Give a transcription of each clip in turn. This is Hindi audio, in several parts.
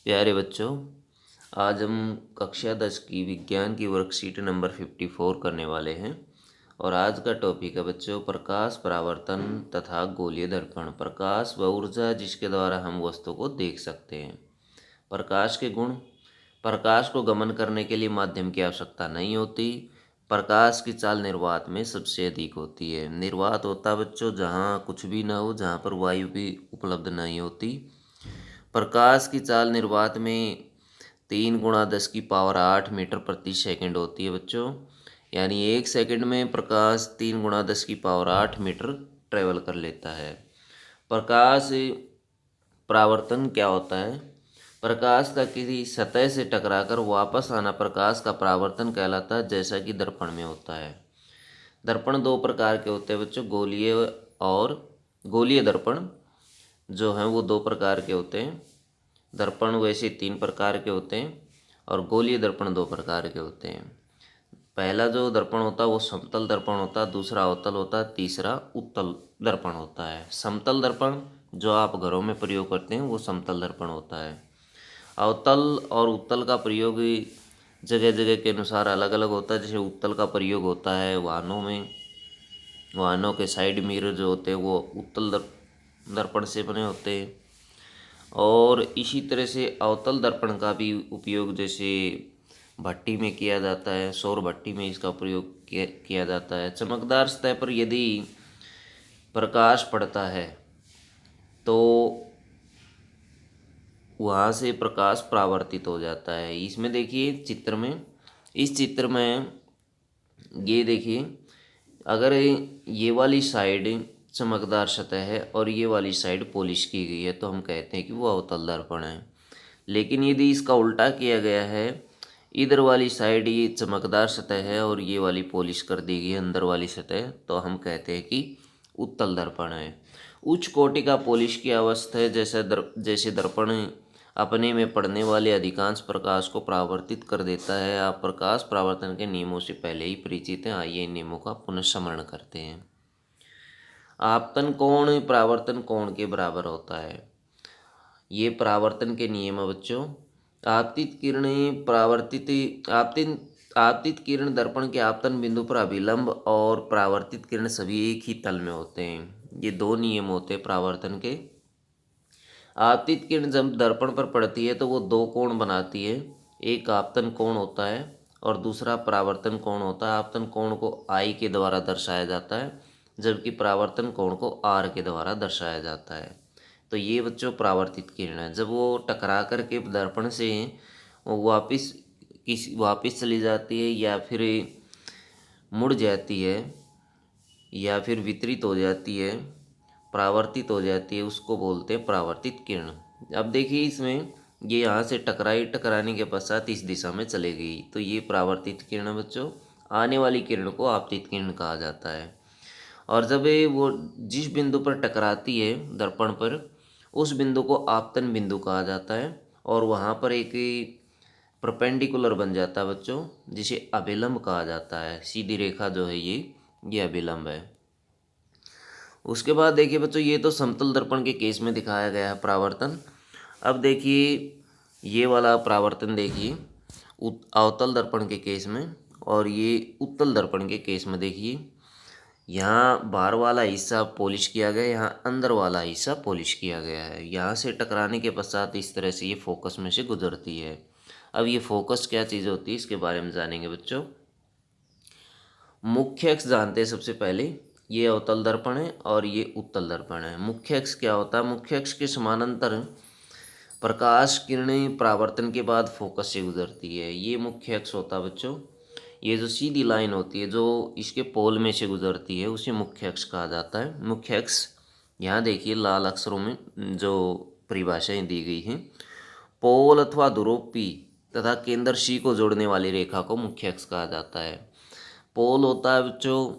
प्यारे बच्चों, आज हम कक्षा 10 की विज्ञान की वर्कशीट नंबर 54 करने वाले हैं। और आज का टॉपिक है बच्चों प्रकाश परावर्तन तथा गोलीय दर्पण। प्रकाश व ऊर्जा जिसके द्वारा हम वस्तु को देख सकते हैं। प्रकाश के गुण। प्रकाश को गमन करने के लिए माध्यम की आवश्यकता नहीं होती। प्रकाश की चाल निर्वात में सबसे अधिक होती है। निर्वात होता है बच्चों जहाँ कुछ भी ना हो, जहाँ पर वायु भी उपलब्ध नहीं होती। प्रकाश की चाल निर्वात में 3 × 10⁸ मीटर प्रति सेकंड होती है बच्चों। यानी 1 सेकंड में प्रकाश 3 × 10⁸ मीटर ट्रेवल कर लेता है। प्रकाश परावर्तन क्या होता है? प्रकाश का किसी सतह से टकराकर वापस आना प्रकाश का परावर्तन कहलाता है, जैसा कि दर्पण में होता है। दर्पण दो प्रकार के होते हैं बच्चों, गोलीय और गोलीय दर्पण जो हैं वो 2 प्रकार के होते हैं। दर्पण वैसे 3 प्रकार के होते हैं और गोलीय दर्पण 2 प्रकार के होते हैं। पहला जो दर्पण होता है वो समतल दर्पण होता है, दूसरा अवतल होता है, तीसरा उत्तल दर्पण होता है। समतल दर्पण जो आप घरों में प्रयोग करते हैं वो समतल दर्पण होता है। अवतल और उत्तल का प्रयोग जगह जगह के अनुसार अलग अलग होता है। जैसे उत्तल का प्रयोग होता है वाहनों में, वाहनों के साइड मिरर जो होते हैं वो उत्तल दर्पण से बने होते हैं। और इसी तरह से अवतल दर्पण का भी उपयोग जैसे भट्टी में किया जाता है, सौर भट्टी में इसका प्रयोग किया जाता है। चमकदार सतह पर यदि प्रकाश पड़ता है तो वहाँ से प्रकाश परावर्तित हो जाता है। इसमें देखिए चित्र में, इस चित्र में ये देखिए, अगर ये वाली साइड चमकदार सतह है और ये वाली साइड पॉलिश की गई है तो हम कहते हैं कि वो अवतल दर्पण है। लेकिन यदि इसका उल्टा किया गया है, इधर वाली साइड ये चमकदार सतह है और ये वाली पॉलिश कर दी गई है अंदर वाली सतह, तो हम कहते हैं कि उत्तल दर्पण है। उच्च कोटि का पॉलिश की अवस्था है, जैसे दर्पण अपने में पड़ने वाले अधिकांश प्रकाश को परावर्तित कर देता है। आप प्रकाश परावर्तन के नियमों से पहले ही परिचित हैं, आइए इन नियमों का पुनः स्मरण करते हैं। आपतन कोण परावर्तन कोण के बराबर होता है। ये परावर्तन के नियम है बच्चों। आपतित किरणें आपतित किरण दर्पण के आपतन बिंदु पर अभिलंब और परावर्तित किरण सभी एक ही तल में होते हैं। ये 2 नियम होते हैं परावर्तन के। आपतित किरण जब दर्पण पर पड़ती है तो वो 2 कोण बनाती है। एक आपतन कोण होता है और दूसरा परावर्तन कोण होता है। आपतन कोण को I के द्वारा दर्शाया जाता है, जबकि परावर्तन कोण को R के द्वारा दर्शाया जाता है। तो ये बच्चों परावर्तित किरण है। जब वो टकरा करके दर्पण से वो वापस चली जाती है या फिर मुड़ जाती है या फिर वितरित हो जाती है, परावर्तित हो जाती है, उसको बोलते हैं परावर्तित किरण। अब देखिए इसमें ये यहाँ से टकराने के पश्चात इस दिशा में चले गई, तो ये परावर्तित किरण बच्चों। आने वाली किरण को आपतित किरण कहा जाता है। और जब ये वो जिस बिंदु पर टकराती है दर्पण पर, उस बिंदु को आपतन बिंदु कहा जाता है और वहाँ पर एक परपेंडिकुलर बन जाता है बच्चों, जिसे अभिलंब कहा जाता है। सीधी रेखा जो है ये अभिलंब है। उसके बाद देखिए बच्चों, ये तो समतल दर्पण के केस में दिखाया गया है परावर्तन। अब देखिए ये वाला परावर्तन देखिए अवतल दर्पण के केस में, और ये उत्तल दर्पण के केस में देखिए यहाँ बाहर वाला हिस्सा पॉलिश किया गया है, यहाँ अंदर वाला हिस्सा पॉलिश किया गया है। यहाँ से टकराने के पश्चात इस तरह से ये फोकस में से गुजरती है। अब ये फोकस क्या चीज़ होती है इसके बारे में जानेंगे बच्चों। मुख्य अक्ष जानते हैं सबसे पहले। ये अवतल दर्पण है और ये उत्तल दर्पण है। मुख्य अक्ष क्या होता है? मुख्य अक्ष के समानांतर प्रकाश किरणें परावर्तन के बाद फोकस से गुजरती है, ये मुख्य अक्ष होता है बच्चों। ये जो सीधी लाइन होती है जो इसके पोल में से गुजरती है उसे मुख्य अक्ष कहा जाता है। मुख्य अक्ष यहाँ देखिए लाल अक्षरों में जो परिभाषाएं दी गई हैं। पोल अथवा ध्रुव P तथा केंद्र C को जोड़ने वाली रेखा को मुख्य अक्ष कहा जाता है। पोल होता है बच्चों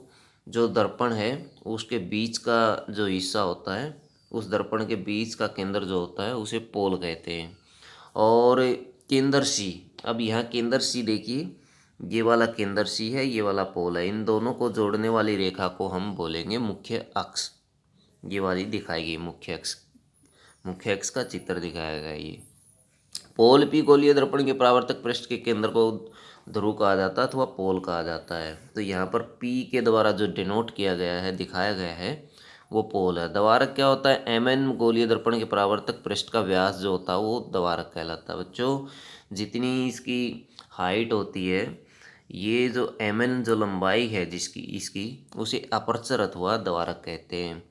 जो दर्पण है उसके बीच का जो हिस्सा होता है, उस दर्पण के बीच का केंद्र जो होता है उसे पोल कहते हैं। और केंद्र C, अब यहाँ केंद्र C देखिए, ये वाला केंद्र C है, ये वाला पोल है। इन दोनों को जोड़ने वाली रेखा को हम बोलेंगे मुख्य अक्ष। ये वाली दिखाई गई मुख्य अक्ष, मुख्य अक्ष का चित्र दिखाया गया ये। पोल पी गोलीय दर्पण के परावर्तक पृष्ठ के केंद्र को ध्रुव कहा जाता है अथवा पोल कहा जाता है। तो यहाँ पर पी के द्वारा जो डिनोट किया गया है, दिखाया गया है, वो पोल है। द्वारक क्या होता है? एम गोलीय दर्पण के परावर्तक पृष्ठ का व्यास जो होता है वो द्वारक कहलाता है। बच्चों, जितनी इसकी हाइट होती है, ये जो जो लंबाई है जिसकी इसकी, उसे अपर्चर अथवा द्वारक कहते हैं।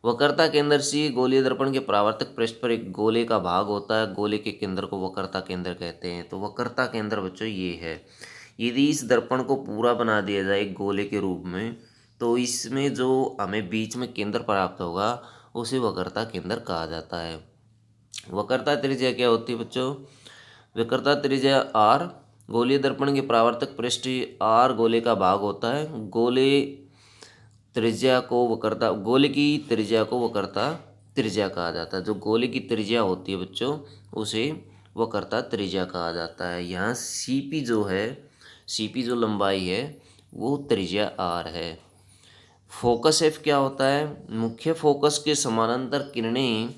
वक्रता केंद्र सी गोलीय दर्पण के परावर्तक पृष्ठ पर एक गोले का भाग होता है। गोले के केंद्र को वक्रता केंद्र कहते हैं। तो वक्रता केंद्र बच्चों ये है। यदि इस दर्पण को पूरा बना दिया जाए एक गोले के रूप में, तो इसमें जो हमें बीच में केंद्र प्राप्त होगा उसे वक्रता केंद्र कहा जाता है। वक्रता त्रिज्या क्या होती है बच्चों? वक्रता त्रिज्या आर, गोलीय दर्पण के परावर्तक पृष्ठ आर गोले का भाग होता है। गोले की त्रिज्या को वक्रता त्रिज्या कहा जाता है। जो गोले की त्रिज्या होती है बच्चों, उसे वक्रता त्रिज्या कहा जाता है। यहाँ सीपी जो है, सीपी जो लंबाई है, वो त्रिज्या आर है। फोकस एफ क्या होता है? मुख्य फोकस के समानांतर किरणें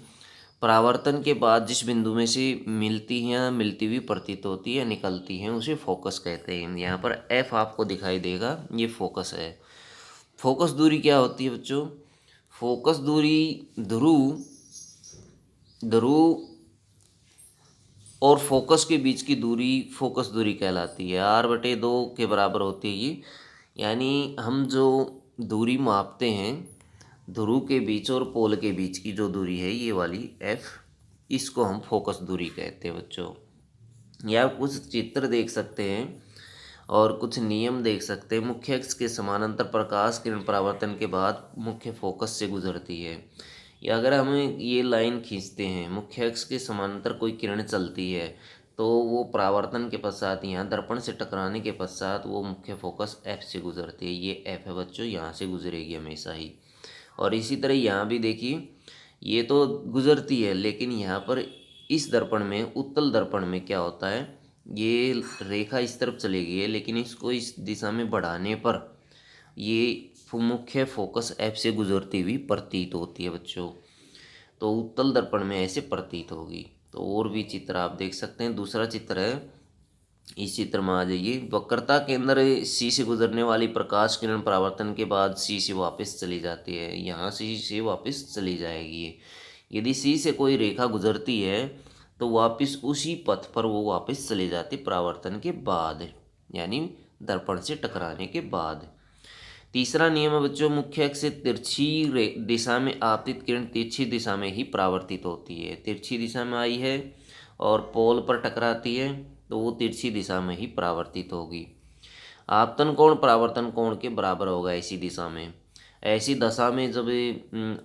परावर्तन के बाद जिस बिंदु में से मिलती हैं, मिलती हुई प्रतीत होती है, निकलती हैं, उसे फोकस कहते हैं। यहाँ पर एफ आपको दिखाई देगा, ये फोकस है। फोकस दूरी क्या होती है बच्चों? फोकस दूरी ध्रुव और फोकस के बीच की दूरी फोकस दूरी कहलाती है। r/2 के बराबर होती है ये। यानी हम जो दूरी मापते हैं ध्रुव के बीच और पोल के बीच की जो दूरी है, ये वाली f, इसको हम फोकस दूरी कहते हैं बच्चों। या कुछ चित्र देख सकते हैं और कुछ नियम देख सकते हैं। मुख्य अक्ष के समानांतर प्रकाश किरण परावर्तन के बाद मुख्य फोकस से गुजरती है। या अगर हम ये लाइन खींचते हैं, मुख्य अक्ष के समानांतर कोई किरण चलती है, तो वो परावर्तन के पश्चात यहाँ दर्पण से टकराने के पश्चात वो मुख्य फोकस एफ से गुजरती है। ये एफ है बच्चों, यहाँ से गुजरेगी हमेशा ही। और इसी तरह यहाँ भी देखिए, ये तो गुजरती है, लेकिन यहाँ पर इस दर्पण में, उत्तल दर्पण में क्या होता है, ये रेखा इस तरफ चली गई है, लेकिन इसको इस दिशा में बढ़ाने पर ये मुख्य फोकस एफ से गुजरती हुई प्रतीत होती है बच्चों। तो उत्तल दर्पण में ऐसे प्रतीत होगी। तो और भी चित्र आप देख सकते हैं। दूसरा चित्र है, इस चित्र में आ जाइए। वक्रता केंद्र सी से गुजरने वाली प्रकाश किरण परावर्तन के बाद सी से वापस चली जाती है। यहाँ सी से वापस चली जाएगी। यदि सी से कोई रेखा गुजरती है तो वापस उसी पथ पर वो वापस चली जाती परावर्तन के बाद, यानी दर्पण से टकराने के बाद। तीसरा नियम है बच्चों, मुख्य अक्ष से तिरछी दिशा में आपतित किरण तिरछी दिशा में ही परावर्तित होती है। तिरछी दिशा में आई है और पोल पर टकराती है, तो वो तिरछी दिशा में ही परावर्तित होगी। आपतन कोण परावर्तन कोण के बराबर होगा ऐसी दिशा में। ऐसी दशा में जब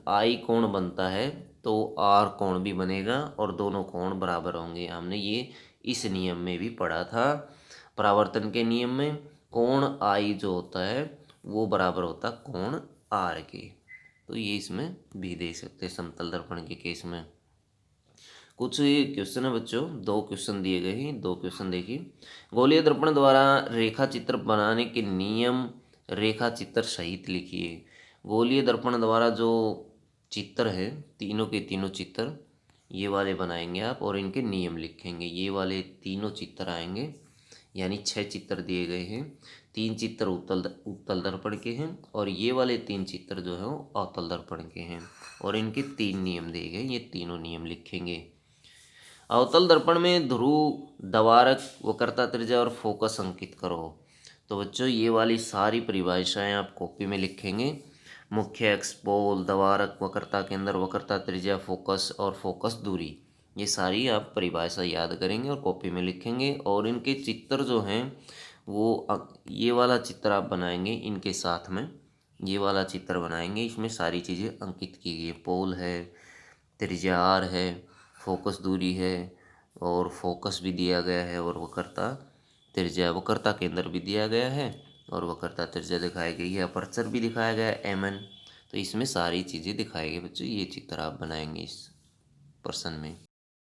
आई कोण बनता है तो आर कोण भी बनेगा और दोनों कोण बराबर होंगे। हमने ये इस नियम में भी पढ़ा था, परावर्तन के नियम में। कोण आई जो होता है वो बराबर होता कोण आर के। तो ये इसमें भी दे सकते हैं समतल दर्पण के केस में। कुछ क्वेश्चन है बच्चों, 2 क्वेश्चन दिए गए हैं, 2 क्वेश्चन देखिए। गोलीय दर्पण द्वारा रेखा चित्र बनाने के नियम रेखा चित्र सहित लिखिए। गोलीय दर्पण द्वारा जो चित्र है, तीनों के तीनों चित्र ये वाले बनाएंगे आप और इनके नियम लिखेंगे। ये वाले तीनों चित्र आएंगे, यानी 6 चित्र दिए गए हैं। 3 चित्र उत्तल दर्पण के हैं और ये वाले 3 चित्र जो है वो अवतल दर्पण के हैं और इनके 3 नियम दिए गए। ये तीनों नियम लिखेंगे। अवतल दर्पण में ध्रुव, द्वारक, वक्रता त्रिज्या और फोकस अंकित करो। तो बच्चों ये वाली सारी परिभाषाएं आप कॉपी में लिखेंगे। मुख्य अक्ष, पोल, द्वारक, वक्रता केंद्र, वक्रता त्रिज्या, फोकस और फोकस दूरी, ये सारी आप परिभाषा याद करेंगे और कॉपी में लिखेंगे। और इनके चित्र जो हैं वो ये वाला चित्र आप बनाएंगे, इनके साथ में ये वाला चित्र बनाएंगे। इसमें सारी चीज़ें अंकित की गई है। पोल है, त्रिज्या आर है, फोकस दूरी है और फोकस भी दिया गया है और वक्रता त्रिज्या, वक्रता केंद्र भी दिया गया है और वक्रता त्रिज्या दिखाई गई है। अपर्चर भी दिखाया गया है एम। तो इसमें सारी चीज़ें दिखाई गई बच्चों। ये चित्र आप बनाएंगे इस प्रश्न में।